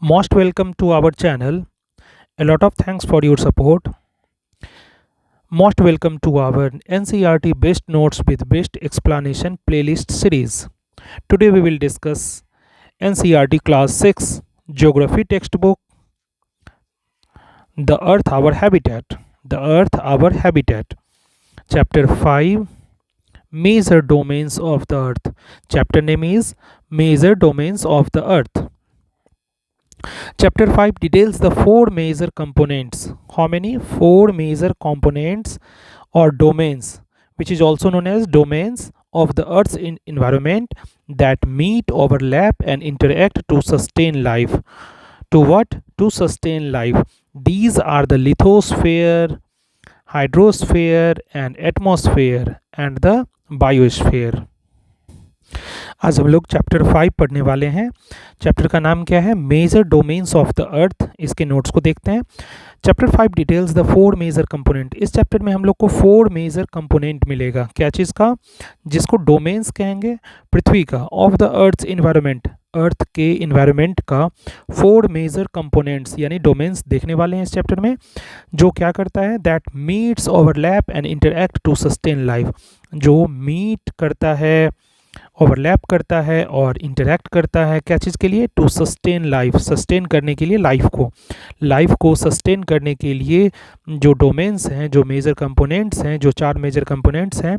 Most welcome to our channel. A lot of thanks for your support. Most welcome to our NCERT Best Notes with Best Explanation playlist series. Today we will discuss NCERT Class 6 Geography textbook The Earth Our Habitat. The Earth Our Habitat. Chapter 5 Major Domains of the Earth. Chapter name is Major Domains of the Earth. Chapter 5 details the four major components. How many? Four major components or domains, which is also known as domains of the Earth's environment that meet, overlap, and interact to sustain life. To what? To sustain life. These are the lithosphere, hydrosphere, and atmosphere, and the biosphere. आज हम लोग chapter 5 पढ़ने वाले हैं। Chapter का नाम क्या है? Major domains of the earth. इसके नोट्स को देखते हैं। Chapter 5 details the four major component. इस चैप्टर में हम लोग को फोर मेजर कंपोनेंट मिलेगा। क्या चीज़ का? जिसको डोमेन्स कहेंगे, पृथ्वी का, ऑफ द अर्थ इन्वायरमेंट, अर्थ के इन्वायरमेंट का फोर मेजर कंपोनेंट्स यानी डोमेन्स देखने वाले हैं इस चैप्टर में। जो क्या करता है? That meets, overlap and interact to sustain life. जो मीट करता है, ओवरलैप करता है और इंटरैक्ट करता है क्या चीज़ के लिए? टू सस्टेन लाइफ, सस्टेन करने के लिए लाइफ को सस्टेन करने के लिए जो डोमेन्स हैं, जो मेजर कंपोनेंट्स हैं, जो चार मेजर कंपोनेंट्स हैं,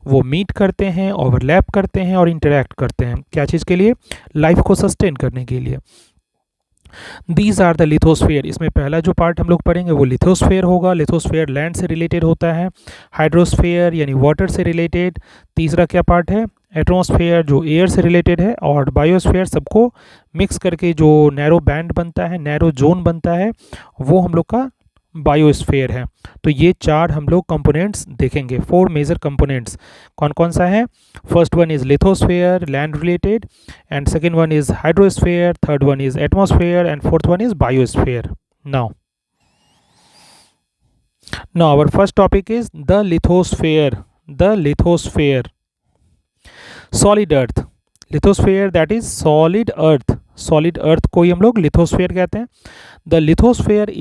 वो मीट करते हैं, ओवरलैप करते हैं और इंटरैक्ट करते हैं क्या चीज़ के लिए? लाइफ को सस्टेन करने के लिए। These are the lithosphere. इसमें पहला जो पार्ट हम लोग पढ़ेंगे वो लिथोस्फेयर होगा। लिथोस्फेयर लैंड से रिलेटेड होता है। हाइड्रोस्फेयर यानी वाटर से रिलेटेड। तीसरा क्या पार्ट है? एटमॉस्फेयर जो एयर से रिलेटेड है। और बायोस्फेयर सबको मिक्स करके जो नैरो बैंड बनता है, नैरो जोन बनता है, वो हम लोग का बायोस्फेयर है। तो ये चार हम लोग कंपोनेंट्स देखेंगे, फोर मेजर कंपोनेंट्स। कौन कौन सा है? First one is lithosphere land related, and second one is hydrosphere, third one is atmosphere, and fourth one is biosphere. Now our first topic is the lithosphere. The lithosphere, solid earth. Lithosphere that is solid earth. Solid earth को ही हम लोग lithosphere कहते हैं। The lithosphere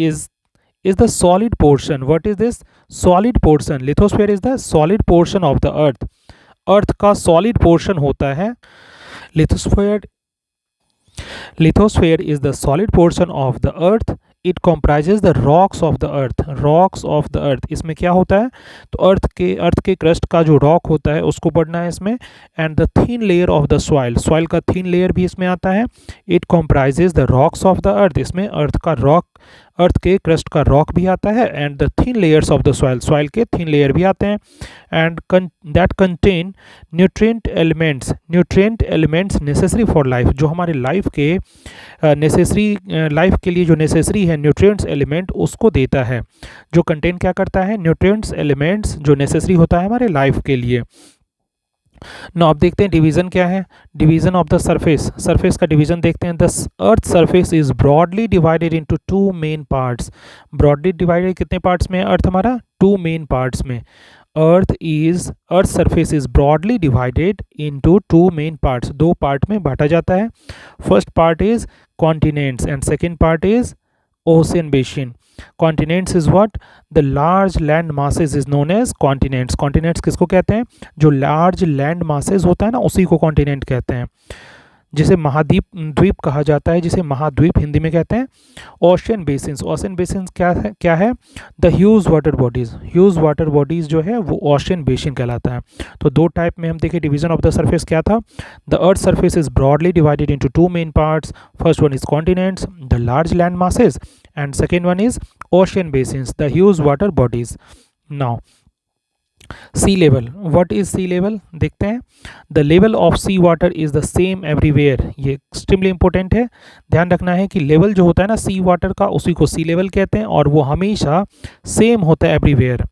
is the solid portion. What is this? Solid portion. Lithosphere is the solid portion of the earth. अर्थ का solid portion होता है। Lithosphere is the solid portion of the earth. It comprises the rocks of the earth. Rocks of the earth. इसमें क्या होता है? तो अर्थ के crust का जो रॉक होता है उसको पढ़ना है इसमें। And the thin layer of the soil, soil का थिन लेयर भी इसमें आता है। It comprises the rocks of the अर्थ। इसमें अर्थ के क्रस्ट का रॉक भी आता है। And the thin layers of the soil, soil के थिन लेयर भी आते हैं। And that contain nutrient elements necessary for life. जो हमारे लाइफ के लाइफ के लिए जो नेसेसरी है न्यूट्रिएंट्स एलिमेंट, उसको देता है। जो कंटेन क्या करता है? न्यूट्रिएंट्स एलिमेंट्स जो नेसेसरी होता है हमारे लाइफ के लिए। ना अब देखते हैं डिवीजन क्या है। Division of the surface, surface का डिवीजन देखते हैं। The earth surface is broadly divided into two main parts. Broadly divided कितने पार्ट्स में है अर्थ हमारा? टू मेन पार्ट्स में। Earth surface is broadly divided into two main parts. दो part में बांटा जाता है। First part is continents and second part is ocean basin. Continents is what? The large land masses is known as continents. Continents किसको कहते हैं? जो large land masses होता है ना, उसी को कॉन्टिनेंट कहते हैं। जिसे द्वीप कहा जाता है, जिसे महाद्वीप हिंदी में कहते हैं। ओशियन बेसिन्स, ओशियन बेसिन्स क्या है? The huge water bodies. Huge water bodies जो है वो ओशियन बेसिन कहलाता है। तो दो टाइप में हम देखें डिवीजन ऑफ द सरफेस क्या था। The earth surface is broadly divided into two main parts. First one is continents, the large land masses, and second one is ocean basins, the huge water bodies. Now sea level, what is sea level देखते हैं। The level of sea water is the same everywhere. ये extremely important है, ध्यान रखना है कि level जो होता है ना सी वाटर का, उसी को सी लेवल कहते हैं और वो हमेशा सेम होता है everywhere.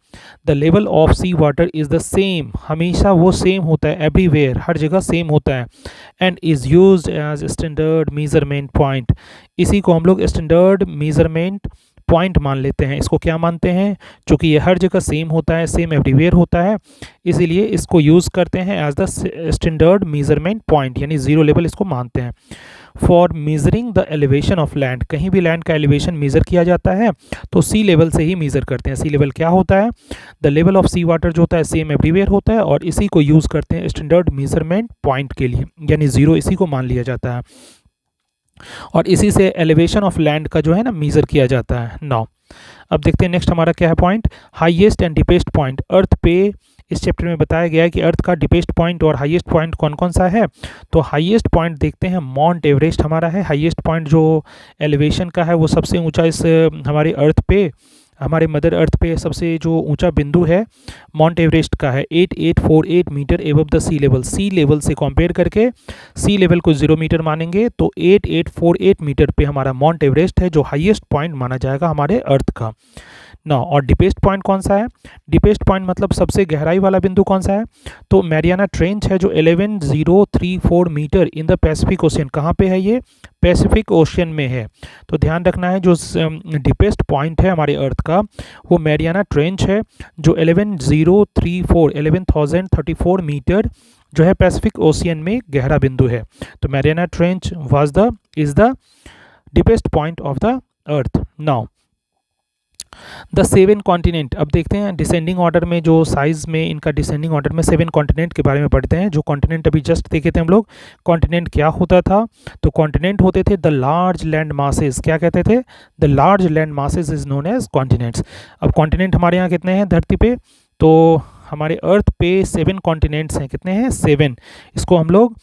The level of sea water is the same, हमेशा वो सेम होता है एवरीवेयर, हर जगह सेम होता है। And is used as standard measurement point. इसी को हम लोग स्टैंडर्ड मेजरमेंट पॉइंट मान लेते हैं। इसको क्या मानते हैं? चूँकि ये हर जगह सेम होता है, सेम एवरीवेयर होता है, इसीलिए इसको यूज़ करते हैं as the standard measurement point, यानी ज़ीरो लेवल इसको मानते हैं। For measuring the elevation of land, कहीं भी लैंड का एलिवेशन मेज़र किया जाता है तो सी लेवल से ही मेज़र करते हैं। सी लेवल क्या होता है? The level of sea water जो होता है सेम एवरीवेयर होता है, और इसी को यूज़ करते हैं स्टैंडर्ड मेजरमेंट पॉइंट के लिए, यानी ज़ीरो इसी को मान लिया जाता है और इसी से एलिवेशन ऑफ लैंड का जो है ना मेज़र किया जाता है। नाउ अब देखते हैं नेक्स्ट हमारा क्या है point, highest and deepest point. Earth पे इस चैप्टर में बताया गया है कि अर्थ का डीपेस्ट पॉइंट और हाईएस्ट पॉइंट कौन कौन सा है। तो हाईएस्ट पॉइंट देखते हैं, माउंट एवरेस्ट हमारा है हाईएस्ट पॉइंट, जो एलिवेशन का है वो सबसे ऊंचा इस हमारे अर्थ पे, हमारे मदर अर्थ पे सबसे जो ऊंचा बिंदु है माउंट एवरेस्ट का है 8848 meter above the sea level. Sea level से कंपेयर करके सी लेवल को 0 मीटर मानेंगे तो 8848 मीटर पे हमारा माउंट एवरेस्ट है, जो हाईएस्ट पॉइंट माना जाएगा हमारे अर्थ का। ना और डीपेस्ट पॉइंट कौन सा है? डीपेस्ट पॉइंट मतलब सबसे गहराई वाला बिंदु कौन सा है? तो मैरियाना ट्रेंच है, जो 11034 meter in the Pacific Ocean. कहाँ पे है ये? पैसिफिक ओशियन में है। तो ध्यान रखना है जो डीपेस्ट पॉइंट है हमारे अर्थ का वो मैरियाना ट्रेंच है, जो 11,034 मीटर जो है पैसिफिक ओशियन में गहरा बिंदु है। तो Mariana trench is the deepest point of the earth. Now the 7 continent, अब देखते हैं डिसेंडिंग ऑर्डर में, जो साइज में इनका डिसेंडिंग ऑर्डर में 7 कॉन्टिनेंट के बारे में पढ़ते हैं। जो कॉन्टिनेंट अभी जस्ट देखे थे हम लोग, कॉन्टिनेंट क्या होता था? तो कॉन्टिनेंट होते थे द लार्ज लैंड मासेस। क्या कहते थे? The large land masses is known as continents. अब कॉन्टिनेंट हमारे यहाँ कितने हैं धरती पे? तो हमारे अर्थ पे 7 कॉन्टिनेंट्स हैं। कितने हैं? 7। इसको हम लोग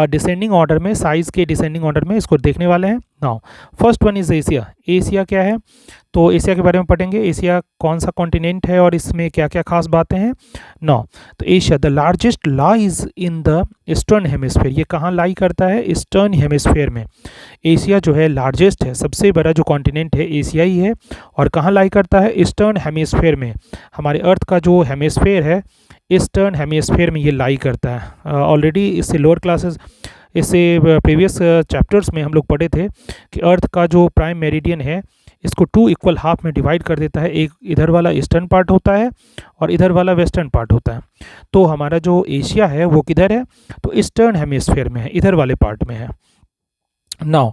डिसेंडिंग ऑर्डर में, साइज के डिसेंडिंग ऑर्डर में इसको देखने वाले हैं। Now first one is Asia. Asia क्या है? तो एशिया के बारे में पढ़ेंगे, एशिया कौन सा कॉन्टिनेंट है और इसमें क्या क्या खास बातें हैं। नाउ तो Asia the largest lies in the eastern hemisphere. ये कहाँ लाई करता है? ईस्टर्न हेमिस्फीयर में। एशिया जो है लार्जेस्ट है, सबसे बड़ा जो कॉन्टिनेंट है एशिया ही है, और कहाँ लाई करता है? ईस्टर्न हेमिस्फीयर में। हमारे अर्थ का जो हेमिस्फीयर है ईस्टर्न हेमिस्फीयर में ये लाई करता है। ऑलरेडी इससे लोअर क्लासेस, इससे प्रीवियस चैप्टर्स में हम लोग पढ़े थे कि अर्थ का जो प्राइम मेरिडियन है इसको 2 इक्वल हाफ में डिवाइड कर देता है। एक इधर वाला ईस्टर्न पार्ट होता है और इधर वाला वेस्टर्न पार्ट होता है। तो हमारा जो एशिया है वो किधर है? तो ईस्टर्न हेमिस्फीयर में है, इधर वाले पार्ट में है। Now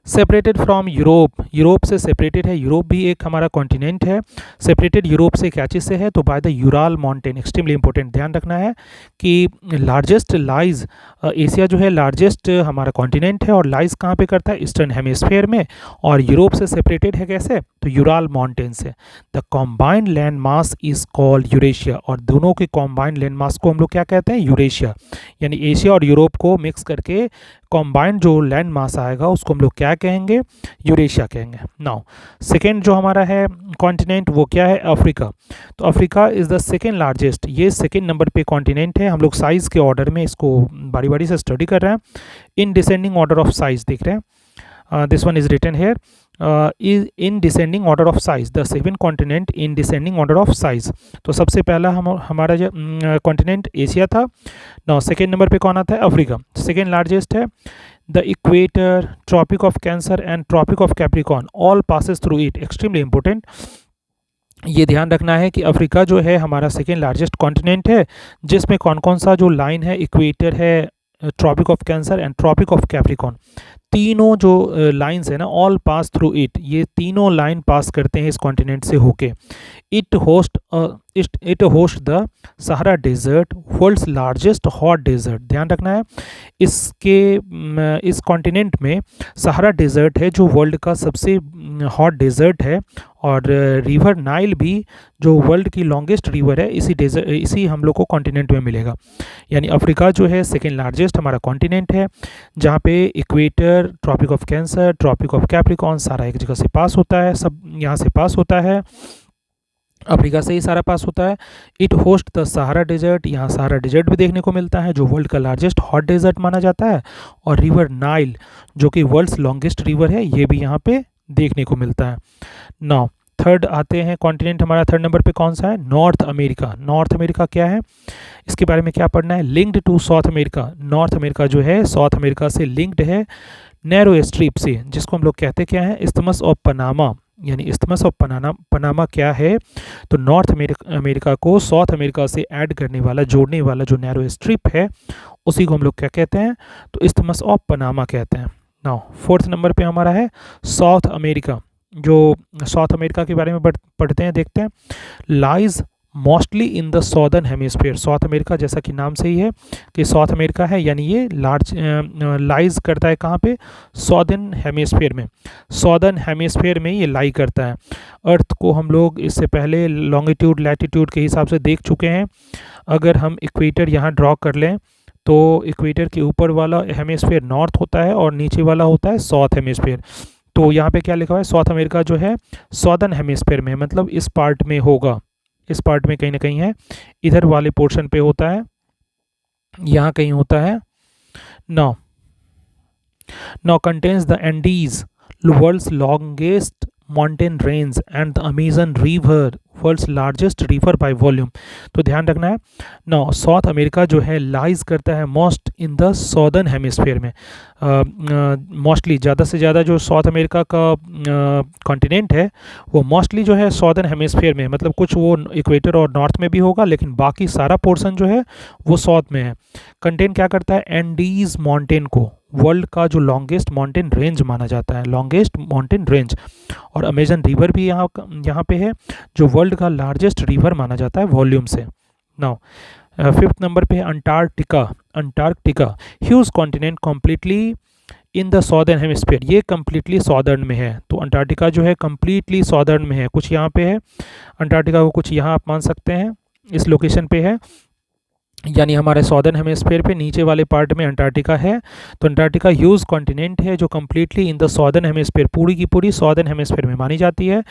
separated from Europe, Europe से सेपरेटेड है। यूरोप भी एक हमारा कॉन्टिनेंट है। सेपरेटेड यूरोप से क्या चीज़ से है? तो by the Ural mountain. Extremely important, ध्यान रखना है कि लार्जेस्ट लाइज, एशिया जो है लार्जेस्ट हमारा कॉन्टिनेंट है और लाइज कहाँ पे करता है? ईस्टर्न हेमिस्फीयर में। और यूरोप से सेपरेटेड है कैसे? तो यूराल माउंटेन से। The combined land mass is called Eurasia. और दोनों के कॉम्बाइंड लैंड मास को हम लोग क्या कहते हैं? यूरेशिया। यानी एशिया और यूरोप को मिक्स करके कॉम्बाइंड जो लैंड मास आएगा उसको हम लोग क्या कहेंगे? यूरेशिया कहेंगे। नाउ सेकेंड जो हमारा है कॉन्टिनेंट वो क्या है? अफ्रीका। तो Africa is the second largest, ये सेकेंड नंबर पे कॉन्टिनेंट है। हम लोग साइज़ के ऑर्डर में इसको बारी बारी से स्टडी कर रहे हैं, in descending order of size देख रहे हैं। This one is written here is in descending order of size, the 7 continent in descending order of size. तो सबसे पहला हमारा जो कॉन्टिनेंट एशिया था। नाउ सेकेंड नंबर पे कौन आता है? अफ्रीका। सेकेंड लार्जेस्ट है। The equator, Tropic of Cancer and Tropic of Capricorn all passes through it. Extremely important, ये ध्यान रखना है कि अफ्रीका जो है हमारा सेकेंड लार्जेस्ट कॉन्टिनेंट है, जिसमें कौन कौन सा जो लाइन है? इक्वेटर है, Tropic of Cancer and Tropic of Capricorn. तीनों जो लाइंस है ना, ऑल पास थ्रू इट, ये तीनों लाइन पास करते हैं इस कॉन्टिनेंट से होके। It host the Sahara desert, world's largest hot desert. ध्यान रखना है इस कॉन्टिनेंट में सहारा डेजर्ट है जो वर्ल्ड का सबसे हॉट डेजर्ट है, और रिवर नाइल भी जो वर्ल्ड की लॉन्गेस्ट रिवर है इसी हम लोग को कॉन्टिनेंट में मिलेगा। यानी अफ्रीका जो है सेकेंड लार्जेस्ट हमारा कॉन्टिनेंट है, जहाँ पे equator, Tropic of Cancer, Tropic of Capricorn सारा एक जगह से पास होता है, सब यहाँ से पास होता है, अफ्रीका से ही सारा पास होता है। It host the Sahara desert, यहाँ सहारा डेजर्ट भी देखने को मिलता है जो वर्ल्ड का लार्जेस्ट हॉट डेजर्ट माना जाता है, और रिवर नाइल जो कि वर्ल्ड्स लॉन्गेस्ट रिवर है ये भी यहाँ पे देखने को मिलता है। नाउ थर्ड आते हैं कॉन्टिनेंट हमारा, थर्ड नंबर पे कौन सा है? North America. नॉर्थ अमेरिका क्या है? इसके बारे में क्या पढ़ना है? Linked to South America. North America जो है साउथ अमेरिका से लिंक्ड है नैरो स्ट्रिप से, जिसको हम लोग कहते क्या है? Isthmus of Panama. यानी इस्थमस ऑफ पनामा क्या है? तो नॉर्थ अमेरिका को साउथ अमेरिका से ऐड करने वाला, जोड़ने वाला जो नैरो स्ट्रिप है उसी को हम लोग क्या कहते हैं? तो इस्थमस ऑफ पनामा कहते हैं। नाउ फोर्थ नंबर पे हमारा है साउथ अमेरिका। जो साउथ अमेरिका के बारे में पढ़ते हैं, देखते हैं। Lies mostly in the southern hemisphere. South America जैसा कि नाम से ही है कि साउथ अमेरिका है, यानी ये लार्ज लाइज करता है कहाँ पे? सॉदर्न हेमिस्फीयर में। सॉदर्न हेमिस्फीयर में ये लाई करता है। अर्थ को हम लोग इससे पहले लॉन्गिट्यूड लैटिट्यूड के हिसाब से देख चुके हैं। अगर हम इक्वेटर यहाँ ड्रॉ कर लें तो इक्वेटर के ऊपर वाला हेमिस्फीयर नॉर्थ होता है और नीचे वाला होता है साउथ हेमिस्फीयर। तो यहाँ पे क्या लिखा हुआ है? साउथ अमेरिका जो है सॉदर्न हेमिस्फीयर में, मतलब इस पार्ट में होगा, इस पार्ट में कहीं ना कहीं है, इधर वाले पोर्शन पे होता है, यहाँ कहीं होता है। Now contains the Andes, world's longest mountain range, and the Amazon River, world's largest river by volume. तो ध्यान रखना है। नाउ साउथ अमेरिका जो है लाइज करता है most in the southern hemisphere में। मोस्टली ज़्यादा से ज़्यादा जो साउथ अमेरिका का कॉन्टिनेंट है वो मोस्टली जो है सॉदर्न हेमिस्फीयर में, मतलब कुछ वो इक्वेटर और नॉर्थ में भी होगा, लेकिन बाकी सारा पोर्शन जो है वो साउथ में है। कंटेन क्या करता है? एंडीज माउंटेन को वर्ल्ड का जो लॉन्गेस्ट माउंटेन रेंज माना जाता है, लॉन्गेस्ट माउंटेन रेंज। और अमेजन रिवर भी यहाँ पे है, जो वर्ल्ड का लार्जेस्ट रिवर माना जाता है वॉल्यूम से। नाउ फिफ्थ नंबर पे है Antarctica. Antarctica huge continent completely in the southern hemisphere. ये कम्प्लीटली सॉदर्न में है। तो अंटार्कटिका जो है कम्प्लीटली सॉदर्न में है। कुछ यहाँ पे है अंटार्कटिका को, कुछ यहाँ आप मान सकते हैं इस लोकेशन पे है, यानी हमारे सॉदर्न हेमिस्फीयर पे नीचे वाले पार्ट में अंटार्कटिका है। तो अंटार्कटिका ह्यूज कॉन्टिनेंट है जो completely in the southern hemisphere, पूरी की पूरी सॉदर्न हेमिस्फीयर में मानी जाती है।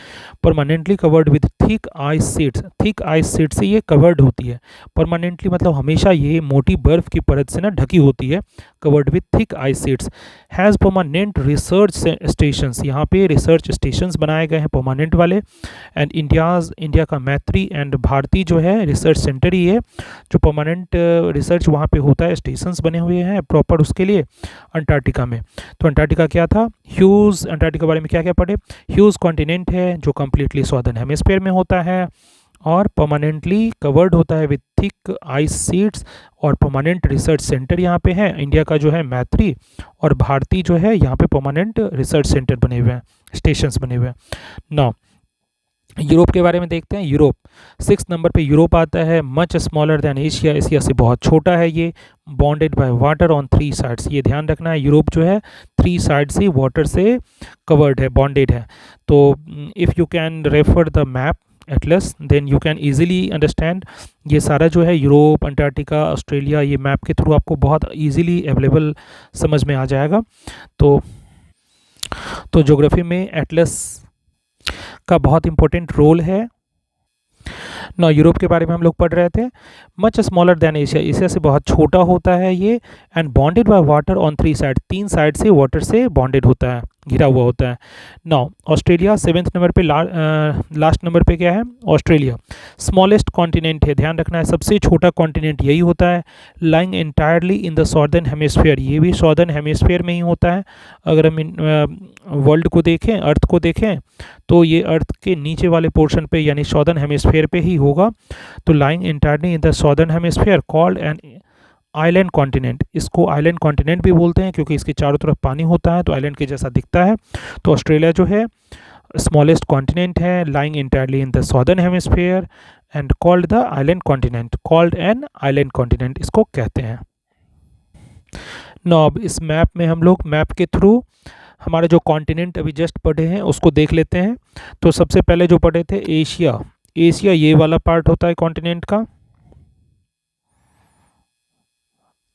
Permanently covered with thick ice sheets. Thick ice sheet से ये कवर्ड होती है। परमानेंटली मतलब हमेशा ये मोटी बर्फ की परत से ना ढकी होती है। Covered with thick ice sheets. Has permanent research stations. यहाँ पे रिसर्च स्टेशंस बनाए गए हैं परमानेंट वाले। एंड इंडिया का मैत्री एंड भारती जो है रिसर्च सेंटर ही है, जो परमानेंट रिसर्च वहाँ पे होता है, स्टेशंस बने हुए हैं प्रॉपर उसके लिए अंटार्कटिका में। तो अंटार्कटिका क्या था? ह्यूज, अंटार्कटिका के बारे में क्या क्या पढ़े? ह्यूज कॉन्टिनेंट है जो कम्प्लीटली सॉदर्न हेमिस्फीयर में होता है और परमानेंटली कवर्ड होता है विथ थिक आइस शीट्स। और परमानेंट रिसर्च सेंटर यहाँ पे है इंडिया का जो है मैत्री, और भारती जो है यहाँ पे परमानेंट रिसर्च सेंटर बने हुए हैं, स्टेशंस बने हुए हैं। नाउ यूरोप के बारे में देखते हैं। यूरोप सिक्स नंबर पे यूरोप आता है। Much smaller than Asia. Asia से बहुत छोटा है ये। Bonded by water on three sides. ये ध्यान रखना है, यूरोप जो है थ्री साइड से वाटर से कवर्ड है, बॉन्डेड है। तो if you can refer the map atlas then you can easily understand. ये सारा जो है यूरोप, अंटार्कटिका, ऑस्ट्रेलिया, ये मैप के थ्रू आपको बहुत ईजिली अवेलेबल समझ में आ जाएगा। तो ज्योग्राफी में एटलस का बहुत इंपॉर्टेंट रोल है। ना यूरोप के बारे में हम लोग पढ़ रहे थे। Much smaller than Asia. Asia से बहुत छोटा होता है ये। And bonded by water on three side. तीन साइड से वाटर से बॉन्डेड होता है, घिरा हुआ होता है। नाउ ऑस्ट्रेलिया सेवेंथ नंबर पे, लास्ट नंबर पे क्या है? ऑस्ट्रेलिया स्मॉलेस्ट कॉन्टिनेंट है। ध्यान रखना है, सबसे छोटा कॉन्टिनेंट यही होता है। Lying entirely in the southern hemisphere. ये भी सॉर्दर्न हेमिस्फीयर में ही होता है। अगर हम वर्ल्ड को देखें, अर्थ को देखें, तो ये अर्थ के नीचे वाले पोर्शन पे यानी सॉर्दर्न हेमिस्फीयर पे ही होगा। तो lying entirely in the southern hemisphere called an island continent. इसको आइलैंड कॉन्टिनेंट भी बोलते हैं क्योंकि इसके चारों तरफ पानी होता है तो आइलैंड के जैसा दिखता है। तो ऑस्ट्रेलिया जो है स्मॉलेस्ट कॉन्टिनेंट है, lying entirely in the southern hemisphere and called the island continent, called an island continent इसको कहते हैं। अब इस मैप में हम लोग मैप के थ्रू हमारे जो कॉन्टिनेंट अभी जस्ट पढ़े हैं उसको देख लेते हैं। तो सबसे पहले जो पढ़े थे एशिया। एशिया ये वाला पार्ट होता है कॉन्टिनेंट का,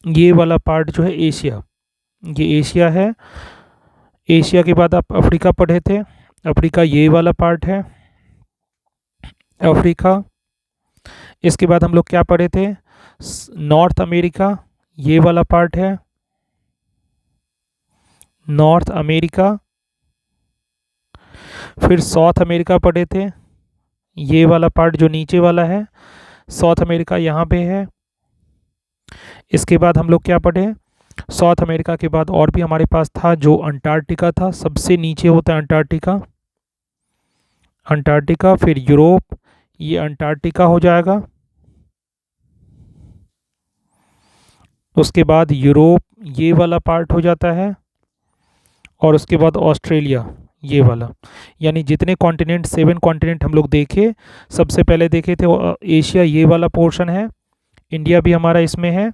ये वाला पार्ट जो है एशिया, ये एशिया है। एशिया के बाद आप अफ्रीका पढ़े थे। अफ्रीका ये वाला पार्ट है, अफ्रीका। इसके बाद हम लोग क्या पढ़े थे? नॉर्थ अमेरिका, ये वाला पार्ट है नॉर्थ अमेरिका। फिर साउथ अमेरिका पढ़े थे, ये वाला पार्ट जो नीचे वाला है साउथ अमेरिका यहाँ पे है। इसके बाद हम लोग क्या पढ़े? साउथ अमेरिका के बाद और भी हमारे पास था जो अंटार्कटिका था, सबसे नीचे होता है अंटार्कटिका। अंटार्कटिका फिर यूरोप, ये अंटार्कटिका हो जाएगा। उसके बाद यूरोप ये वाला पार्ट हो जाता है। और उसके बाद ऑस्ट्रेलिया, ये वाला। यानी जितने कॉन्टिनेंट, 7 कॉन्टिनेंट हम लोग देखे, सबसे पहले देखे थे एशिया, ये वाला पोर्शन है, इंडिया भी हमारा इसमें है,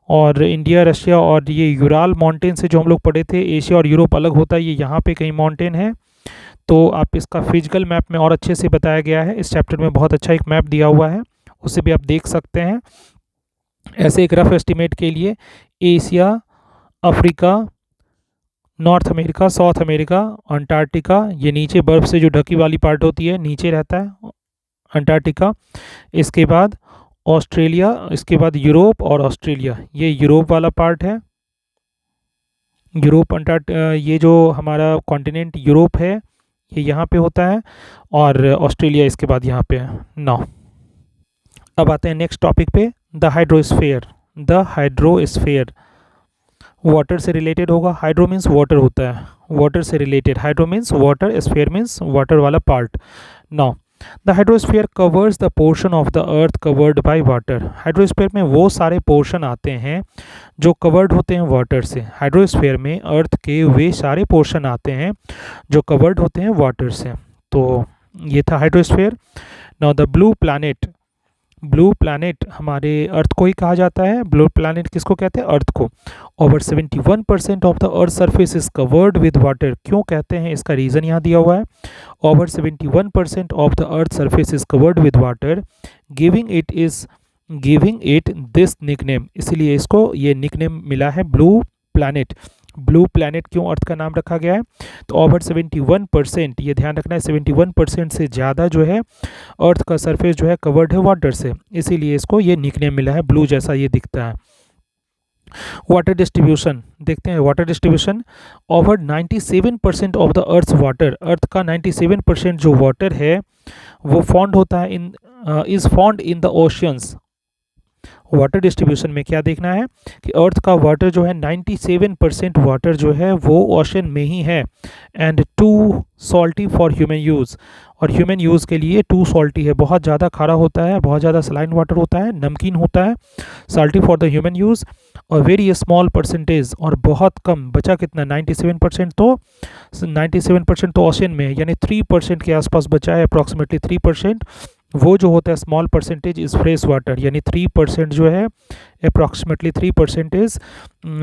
और इंडिया, रशिया और ये यूराल माउंटेन से जो हम लोग पढ़े थे, एशिया और यूरोप अलग होता है, ये यहाँ पे कहीं माउंटेन है। तो आप इसका फिजिकल मैप में और अच्छे से बताया गया है, इस चैप्टर में बहुत अच्छा एक मैप दिया हुआ है, उसे भी आप देख सकते हैं। ऐसे एक रफ एस्टिमेट के लिए Asia, Africa, north America, south America, Antarctica, ये नीचे बर्फ़ से जो ढकी वाली पार्ट होती है नीचे रहता है अंटार्कटिका, इसके बाद ऑस्ट्रेलिया, इसके बाद यूरोप और ऑस्ट्रेलिया, ये यूरोप वाला पार्ट है। यूरोप ये जो हमारा कॉन्टिनेंट यूरोप है, ये यहाँ पे होता है, और ऑस्ट्रेलिया इसके बाद यहाँ पे है। नाउ अब आते हैं नेक्स्ट टॉपिक पे, the hydrosphere. The hydrosphere water से रिलेटेड होगा, हाइड्रो मीन्स वाटर होता है, वाटर से related, hydro means water, sphere means water वाला part. Now the hydrosphere covers the portion of the earth covered by water. Hydrosphere में वो सारे portion आते हैं जो कवर्ड होते हैं वाटर से। हाइड्रोस्फीयर में अर्थ के वे सारे पोर्शन आते हैं जो कवर्ड होते हैं वाटर से। तो ये था hydrosphere. Now the blue planet, blue planet हमारे अर्थ को ही कहा जाता है। ब्लू प्लैनेट किसको कहते हैं? अर्थ को। Over 71% of the earth surface is covered with water. क्यों कहते हैं, इसका रीज़न यहाँ दिया हुआ है। Over 71% of the earth surface is covered with water, giving it this nickname. इसलिए इसको ये निकनेम मिला है ब्लू प्लैनेट। ब्लू प्लैनेट क्यों अर्थ का नाम रखा गया है? तो ओवर 71%, ये ध्यान रखना है, 71% से ज़्यादा जो है अर्थ का सरफेस जो है कवर्ड है वाटर से, इसीलिए इसको ये निकनेम मिला है, ब्लू जैसा ये दिखता है। वाटर डिस्ट्रीब्यूशन देखते हैं। Water distribution, over 97% of the earth water, earth का 97% जो वाटर है वो फाउंड होता है is found in the oceans. Water distribution में क्या देखना है कि अर्थ का वाटर जो है 97% वाटर जो है वो ओशन में ही है, and too salty for human use, और ह्यूमन यूज़ के लिए टू सॉल्टी है, बहुत ज़्यादा खारा होता है, बहुत ज़्यादा सलाइन वाटर होता है, नमकीन होता है, salty for the human use, और वेरी स्मॉल परसेंटेज, और बहुत कम बचा कितना 97%, तो 97% तो ओशन में है, यानी 3% के आसपास बचा है, अप्रॉक्सीमेटली 3%, वो जो होता है small percentage is fresh water, यानी 3% जो है अप्रॉक्सीमेटली 3%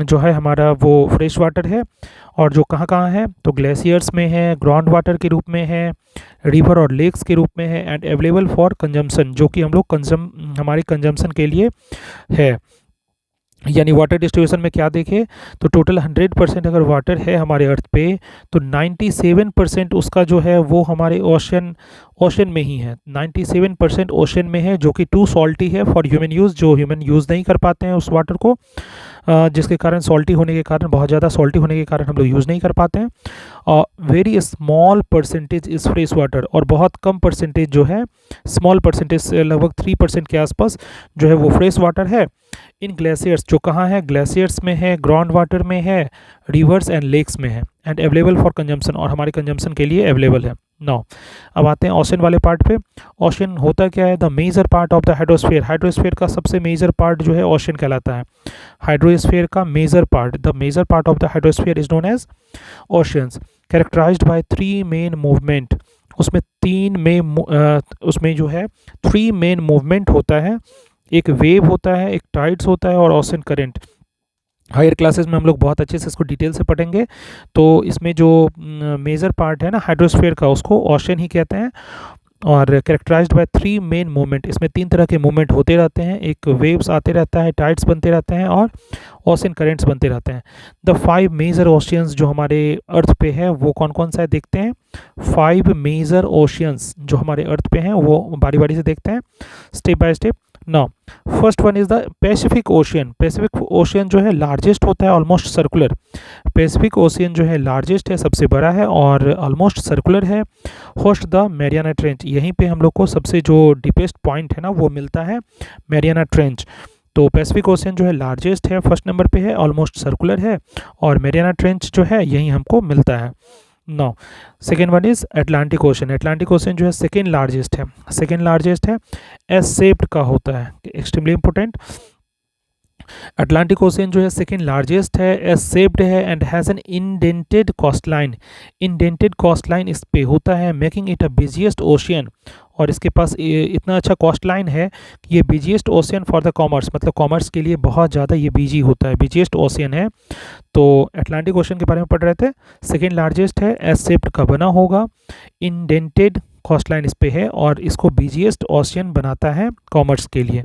जो है हमारा वो फ्रेश वाटर है। और जो कहाँ कहाँ है, तो ग्लेशियर्स में है, ग्राउंड वाटर के रूप में है, रिवर और लेक्स के रूप में है, एंड अवेलेबल फॉर कंजम्पशन, जो कि हम लोग हमारी कंजम्पशन के लिए है। यानी वाटर डिस्ट्रीब्यूशन में क्या देखें तो टोटल 100% अगर वाटर है हमारे अर्थ पे, तो 97% उसका जो है वो हमारे ओशन में ही है। 97% ओशन में है, जो कि टू सॉल्टी है फॉर ह्यूमन यूज़, जो ह्यूमन यूज़ नहीं कर पाते हैं उस वाटर को, जिसके कारण सॉल्टी होने के कारण, बहुत ज़्यादा सॉल्टी होने के कारण हम लोग यूज़ नहीं कर पाते हैं। Very small percentage is fresh water, और बहुत कम परसेंटेज जो है, स्मॉल परसेंटेज लगभग 3% के आसपास जो है वो फ्रेश वाटर है। इन ग्लेशियर्स, जो कहाँ है, ग्लेशियर्स में है, ग्राउंड वाटर में है, रिवर्स एंड लेक्स में है, एंड अवेलेबल फॉर कंजम्पशन, और हमारे कंजम्पशन के लिए अवेलेबल है। नाउ अब आते हैं ओशन वाले पार्ट पे। ओशन होता क्या है? The major part of the hydrosphere. Hydrosphere का सबसे मेजर पार्ट जो है ओशन कहलाता है। हाइड्रोस्फीयर का major part, the major part of the hydrosphere is known as oceans, characterized by 3 main movement. उसमें उसमें जो है 3 मेन मूवमेंट होता है, एक वेव होता है, एक टाइड्स होता है, और ओशन करंट। हायर क्लासेस में हम लोग बहुत अच्छे से इसको डिटेल से पढ़ेंगे। तो इसमें जो मेजर पार्ट है ना हाइड्रोस्फीयर का, उसको ओशन ही कहते हैं, और कैरेक्टराइज्ड बाय 3 मेन मूवमेंट। इसमें 3 तरह के मूवमेंट होते रहते हैं, एक वेव्स आते रहता है, टाइड्स बनते रहते हैं, और ओशन करेंट्स बनते रहते हैं। द 5 मेजर ओशियंस जो हमारे अर्थ पे है वो कौन कौन सा है देखते हैं। 5 मेजर ओशियंस जो हमारे अर्थ पे हैं वो बारी बारी से देखते हैं, step by step. Now first one is the Pacific ocean. Pacific ocean जो है लार्जेस्ट होता है, ऑलमोस्ट सर्कुलर। पैसिफिक ओशियन जो है लार्जेस्ट है, सबसे बड़ा है, और ऑलमोस्ट सर्कुलर है। होस्ट द मैरियाना ट्रेंच, यहीं पे हम लोग को सबसे जो डीपेस्ट पॉइंट है ना वो मिलता है, मैरियाना ट्रेंच। तो पैसिफिक ओशियन जो है लार्जेस्ट है, फर्स्ट नंबर पे है, ऑलमोस्ट सर्कुलर है, और मैरियाना ट्रेंच जो है यहीं हमको मिलता है। Now second one is Atlantic ocean. Atlantic ocean जो है सेकेंड लार्जेस्ट है, एस शेप्ड का होता है, एक्सट्रीमली इंपॉर्टेंट। अटलांटिक ओशियन जो है सेकेंड लार्जेस्ट है, एस शेप्ड है and has an indented coastline. Indented coastline इस पे होता है, making it a busiest ocean. और इसके पास इतना अच्छा कोस्ट लाइन है कि ये busiest ocean for the commerce, मतलब कॉमर्स के लिए बहुत ज़्यादा ये बिजी होता है, बिजिएस्ट ओशियन है। तो अटलांटिक ओशन के बारे में पढ़ रहे थे, सेकेंड लार्जेस्ट है, एस शेप्ड का बना होगा, इंडेंटेड कोस्ट लाइन इस पे है और इसको बिजिएस्ट ओशियन बनाता है कॉमर्स के लिए।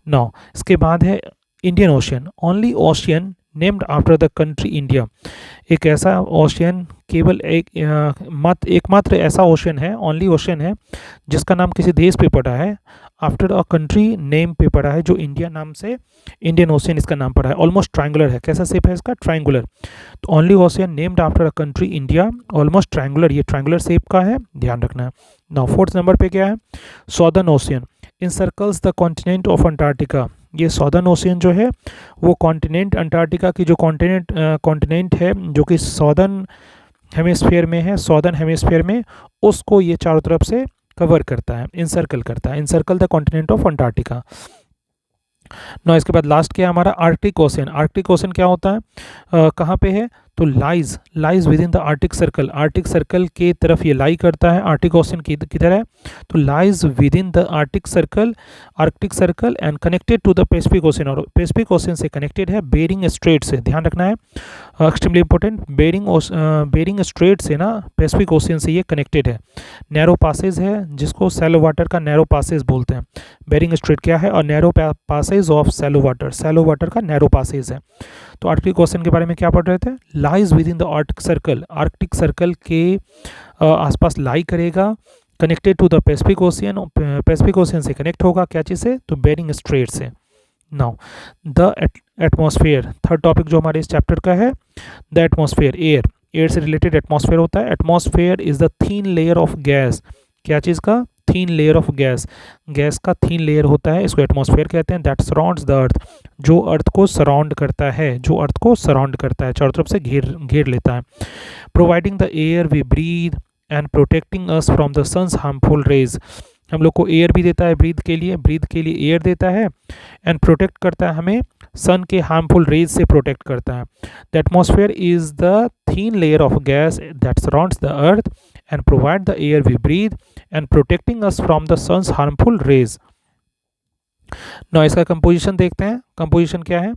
नाउ इसके बाद है Indian ocean, only ocean named after the country India. एक ऐसा ओशियन, केवल एकमात्र ऐसा ओशियन है, ओनली ओशियन है जिसका नाम किसी देश पे पड़ा है, आफ्टर अ कंट्री नेम पे पड़ा है, जो इंडिया नाम से इंडियन ओशियन इसका नाम पड़ा है। ऑलमोस्ट ट्रायंगुलर है, कैसा शेप है इसका, ट्रायंगुलर। तो only ocean named after a country India, almost triangular, ये ट्रायंगुलर शेप का है, ध्यान रखना है। नाउ फोर्थ नंबर पे क्या है, southern ocean encircles the continent of Antarctica. ये सॉदर्न ओशियन जो है वो कॉन्टिनेंट अंटार्कटिका की जो कॉन्टिनेंट है जो कि सॉदर्न हेमिस्फीयर में है, सॉदर्न हेमिस्फीयर में, उसको ये चारों तरफ से कवर करता है, इंसर्कल करता है, encircle the continent of Antarctica. ना इसके बाद लास्ट क्या है हमारा, आर्कटिक ओशन। आर्कटिक ओशन क्या होता है, कहाँ पे है, तो lies within the Arctic circle, Arctic Circle के तरफ ये लाई करता है। आर्कटिक ओशन किधर है, तो lies within the Arctic Circle and connected to the Pacific Ocean, और पैसिफिक ओशन से कनेक्टेड है बेरिंग स्ट्रेट से, ध्यान रखना है, एक्सट्रीमली इंपॉर्टेंट। बेरिंग स्ट्रेट से ना पैसिफिक ओशन से ये कनेक्टेड है। नैरो पासेज है जिसको सैलो वाटर का नैरो पासेज बोलते हैं। बेरिंग स्ट्रेट क्या है, और narrow passage of shallow water का नैरो पासेज है। तो आर्कटिक ओशन के बारे में क्या पढ़ रहे थे, lies within the Arctic Circle के आसपास लाई करेगा, connected to the Pacific Ocean से कनेक्ट होगा क्या चीज़ से, तो बेरिंग स्ट्रेट से। Now the atmosphere, third topic जो हमारे इस चैप्टर का है, द एटमॉस्फेयर, एयर से रिलेटेड एटमॉस्फेयर होता है। Atmosphere is the thin layer of gas, क्या चीज़ का, थीन लेयर ऑफ गैस का थीन लेयर होता है, इसको एटमॉस्फेयर कहते हैं। दैट सराउंड्स द अर्थ, जो अर्थ को सराउंड करता है, चारों तरफ से घेर लेता है। Providing the air we breathe and protecting us from the sun's harmful rays, हम लोग को एयर भी देता है ब्रीथ के लिए एयर देता है, एंड प्रोटेक्ट करता है हमें सन के हार्मफुल रेज से प्रोटेक्ट करता है। The atmosphere is the thin layer of gas that surrounds the earth and provide the air we breathe and protecting us from the sun's harmful rays. ना इसका composition देखते हैं, कंपोजिशन क्या है,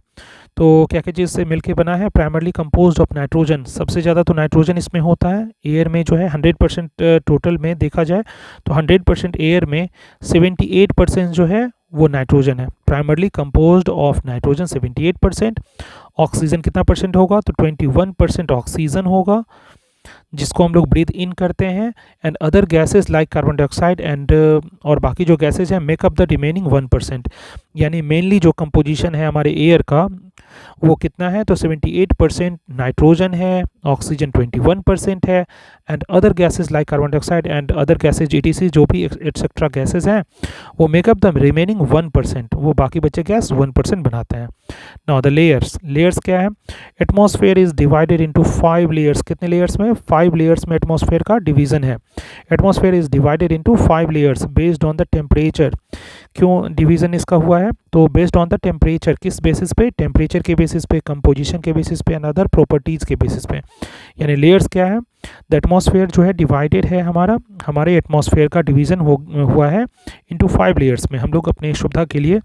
तो क्या क्या चीज़ से मिलके बना है, प्राइमरली कंपोज्ड ऑफ नाइट्रोजन, सबसे ज़्यादा तो नाइट्रोजन इसमें होता है। एयर में जो है 100% टोटल में देखा जाए तो 100% एयर में 78% जो है वो नाइट्रोजन है। Primarily composed of nitrogen 78%। Oxygen कितना परसेंट होगा, तो 21% ऑक्सीजन होगा जिसको हम लोग ब्रीथ इन करते हैं, and other gases like carbon dioxide and और बाकी जो गैसेज हैं मेकअप द रिमेनिंग 1%। यानी मेनली जो कंपोजिशन है हमारे एयर का वो कितना है, तो 78% नाइट्रोजन है, ऑक्सीजन 21% है, and other gases like carbon dioxide and other gases ETC जो भी एक्सेट्रा गैसेज हैं वो मेकअप द रिमेनिंग 1%, वो बाकी बचे गैस 1% बनाते हैं। नाउ द लेयर्स क्या है, atmosphere is divided into 5 layers, कितने लेयर्स में, 5 लेयर्स में एटमॉस्फेयर का डिवीजन है। Atmosphere is divided into 5 layers based on the temperature. क्यों डिवीज़न इसका हुआ है, तो बेस्ड ऑन द टेम्परेचर, किस बेसिस पे, टेम्परेचर के बेसिस पे, कंपोजिशन के बेसिस पे एंड अदर प्रॉपर्टीज़ के बेसिस पे। यानी लेयर्स क्या है, द एटमॉस्फेयर जो है डिवाइडेड है, हमारे एटमॉस्फेयर का डिवीज़न हुआ है इनटू 5 लेयर्स में। हम लोग अपने सुविधा के लिए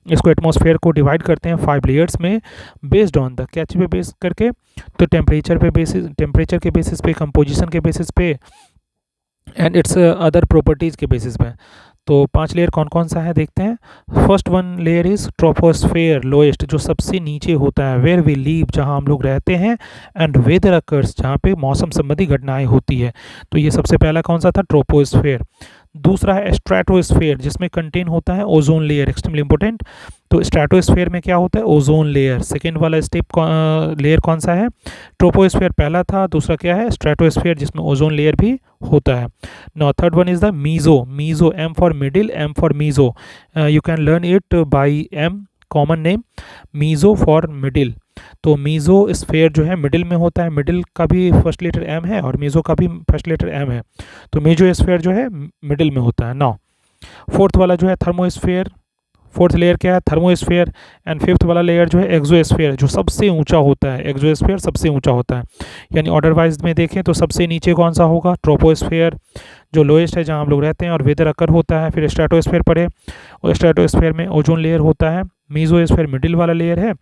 इसको एटमॉस्फेयर को डिवाइड करते हैं 5 लेयर्स में, बेस्ड ऑन द क्या चीज़ पे बेस करके, तो टेम्परेचर के बेसिस पे, कंपोजिशन के बेसिस पे एंड इट्स अदर प्रॉपर्टीज़ के बेसिस पे। तो 5 लेयर कौन कौन सा है देखते हैं। First one layer is troposphere, lowest, जो सबसे नीचे होता है, वेयर वी लीव, जहां हम लोग रहते हैं, एंड वेदर अकर्स, जहां पे मौसम संबंधी घटनाएं होती है। तो ये सबसे पहला कौन सा था, ट्रोपोस्फेयर। दूसरा है स्ट्रेटोस्फेयर, जिसमें कंटेन होता है ओजोन लेयर, एक्सट्रीमली इंपॉर्टेंट। तो स्ट्रेटोस्फेयर में क्या होता है, ओजोन लेयर। सेकेंड वाला लेयर कौन सा है, ट्रोपोस्फेयर पहला था, दूसरा क्या है, स्ट्रेटोस्फेयर, जिसमें ओजोन लेयर भी होता है। Now third one is the meso, M for middle, M for meso, you can learn it by M, common name, meso for middle. तो मीजो स्फेयर जो है मिडिल में होता है, मिडिल का भी फर्स्ट लेटर एम है और मीजो का भी फर्स्ट लेटर एम है, तो मीजो स्फेयर जो है मिडिल में होता है। नाउ फोर्थ वाला जो है थर्मोस्फेयर, फोर्थ लेयर क्या है, थर्मोस्फेयर। एंड फिफ्थ वाला लेयर जो है एक्सोस्फेयर, जो सबसे ऊंचा होता है, एक्सोस्फेयर सबसे ऊंचा होता है। यानी ऑर्डर वाइज में देखें तो सबसे नीचे कौन सा होगा, ट्रोपोस्फेयर, जो लोएस्ट है जहाँ हम लोग रहते हैं और वेदर अकर होता है। फिर स्ट्रेटोस्फेयर पड़े, और स्ट्रेटोस्फेयर में ओजोन लेयर होता है। मीजोस्फेयर मिडिल वाला लेयर है,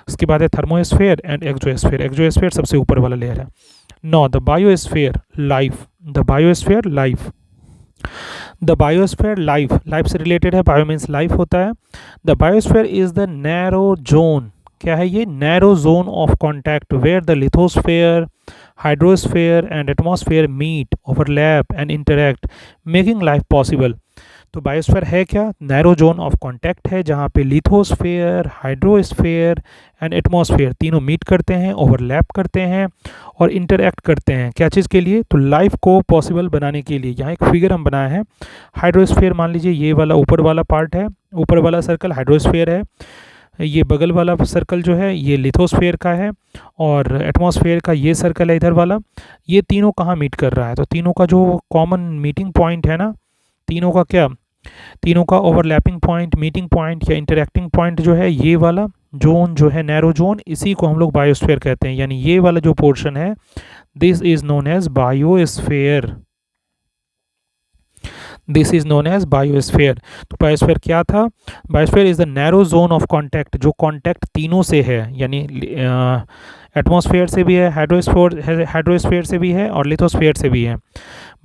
उसके बाद है थर्मोस्फेयर एंड एक्सोस्फेयर। एक्सोस्फेयर सबसे ऊपर वाला लेयर है। No the biosphere life, the biosphere life, the biosphere life, life से रिलेटेड है, बायो मीन्स लाइफ होता है। The biosphere is the narrow zone, क्या है ये, narrow zone of contact where the lithosphere, hydrosphere and atmosphere meet, overlap and interact, making life possible. तो biosphere है क्या, नैरो जोन ऑफ कॉन्टैक्ट है जहाँ पे लिथोस्फेयर, हाइड्रोस्फेयर एंड एटमॉस्फेयर तीनों मीट करते हैं, ओवरलैप करते हैं और इंटरैक्ट करते हैं। क्या चीज़ के लिए, तो लाइफ को पॉसिबल बनाने के लिए। यहाँ एक फिगर हम बनाए हैं, हाइड्रोस्फेयर मान लीजिए ये वाला ऊपर वाला पार्ट है, ऊपर वाला सर्कल हाइड्रोस्फेयर है, ये बगल वाला सर्कल जो है ये लिथोस्फेयर का है, और एटमॉस्फेयर का ये सर्कल है इधर वाला। ये तीनों कहाँ मीट कर रहा है, तो तीनों का जो कॉमन मीटिंग पॉइंट है ना, तीनों का क्या, तीनों का ओवरलैपिंग पॉइंट, मीटिंग पॉइंट या इंटरैक्टिंग पॉइंट जो है ये वाला जोन जो है, नैरो जोन, इसी को हम लोग बायोस्फीयर कहते हैं। यानी ये वाला जो पोर्शन है, this is known as biosphere, this is known as biosphere. तो बायोस्फीयर क्या था, biosphere is the narrow zone of contact, जो कॉन्टैक्ट तीनों से है, यानी एटमॉस्फेयर से भी है, हाइड्रोस्फेयर से भी है और लिथोस्फेयर से भी है।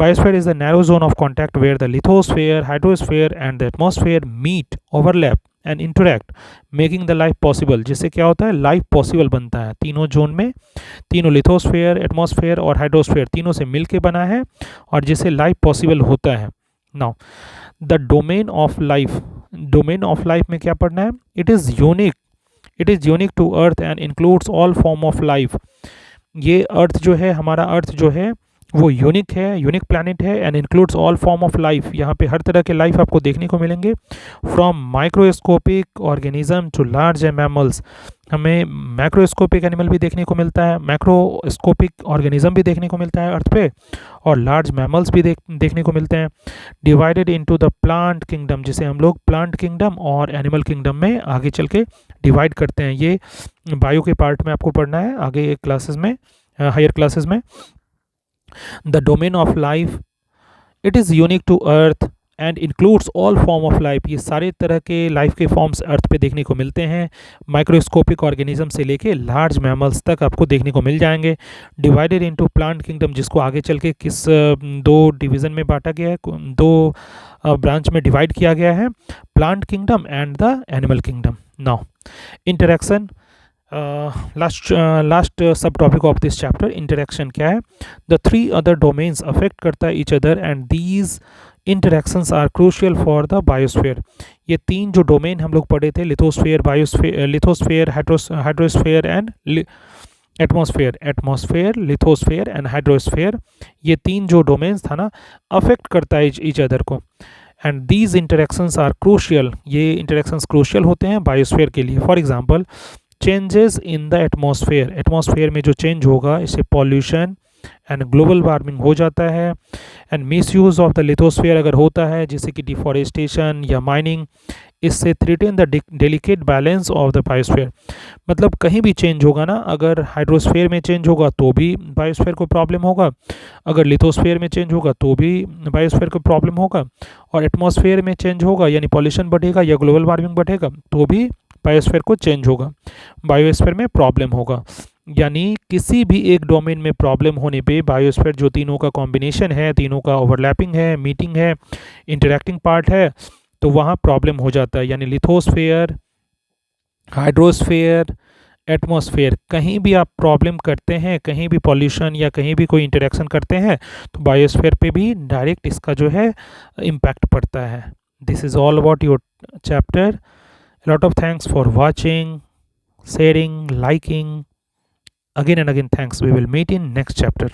Biosphere is the narrow zone of contact where the lithosphere, hydrosphere and the atmosphere meet, overlap and interact, making the life possible। जिससे क्या होता है, लाइफ पॉसिबल बनता है। तीनों जोन में, तीनों लिथोस्फेयर, एटमॉस्फेयर और हाइड्रोस्फेयर तीनों से मिलके बना है और जिससे लाइफ पॉसिबल होता है। Now the domain of life, domain of life में क्या पढ़ना है, it is unique, it is unique to earth and includes all form of life. ये अर्थ जो है, हमारा अर्थ जो है वो यूनिक है, यूनिक प्लैनेट है and includes all form of life. यहाँ पे हर तरह के लाइफ आपको देखने को मिलेंगे, from microscopic organism to large mammals. हमें मैक्रोस्कोपिक एनिमल भी देखने को मिलता है, मैक्रोस्कोपिक ऑर्गेनिज्म भी देखने को मिलता है अर्थ पे, और लार्ज मैमल्स भी देखने को मिलते हैं। Divided into the plant kingdom, जिसे हम लोग प्लांट किंगडम और एनिमल किंगडम में आगे चल के डिवाइड करते हैं। ये बायो के पार्ट में आपको पढ़ना है आगे क्लासेस में, हायर क्लासेस में। The domain of life, it is unique to earth and includes all form of life। ये सारे तरह के लाइफ के फॉर्म्स अर्थ पे देखने को मिलते हैं, माइक्रोस्कोपिक ऑर्गेनिज्म से लेके लार्ज मैमल्स तक आपको देखने को मिल जाएंगे। डिवाइडेड इनटू प्लांट किंगडम, जिसको आगे चल के किस दो डिवीज़न में बांटा गया है, दो ब्रांच में डिवाइड किया गया है, plant kingdom and the animal kingdom. Now interaction, last sub topic of this chapter, interaction क्या है। The three other domains affect करता है each other and these interactions are crucial for the biosphere. ये तीन जो डोमेन हम लोग पढ़े थे, lithosphere, biosphere, lithosphere, hydrosphere and atmosphere, atmosphere, lithosphere and hydrosphere, ये तीन जो डोमेन्स था ना, अफेक्ट करता है ईच अदर को। And these interactions are crucial, ये इंटरेक्शंस क्रूशियल होते हैं बायोस्फीयर के लिए। For example, changes in the atmosphere, atmosphere में जो चेंज होगा इससे पॉल्यूशन एंड ग्लोबल वार्मिंग हो जाता है। And misuse of the lithosphere अगर होता है, जैसे कि डिफॉरेस्टेशन या माइनिंग, इससे threaten the delicate balance of the biosphere. मतलब कहीं भी चेंज होगा ना, अगर हाइड्रोस्फेयर में चेंज होगा तो भी बायोस्फेयर को प्रॉब्लम होगा, अगर लिथोस्फेयर में चेंज होगा तो भी बायोस्फेयर को प्रॉब्लम होगा, और एटमॉस्फेयर में चेंज होगा यानी पॉल्यूशन बढ़ेगा या ग्लोबल वार्मिंग बढ़ेगा तो भी बायोस्फीयर को चेंज होगा, बायोस्फीयर में प्रॉब्लम होगा। यानी किसी भी एक डोमेन में प्रॉब्लम होने पे बायोस्फीयर जो तीनों का कॉम्बिनेशन है, तीनों का ओवरलैपिंग है, मीटिंग है, इंटरैक्टिंग पार्ट है, तो वहाँ प्रॉब्लम हो जाता है। यानी लिथोस्फीयर, हाइड्रोस्फीयर, एटमॉस्फेयर, कहीं भी आप प्रॉब्लम करते हैं, कहीं भी पॉल्यूशन या कहीं भी कोई इंटरेक्शन करते हैं तो बायोस्फीयर पे भी डायरेक्ट इसका जो है इम्पैक्ट पड़ता है। This is all about your chapter. A lot of thanks for watching, sharing, liking. Again and again thanks. We will meet in next chapter.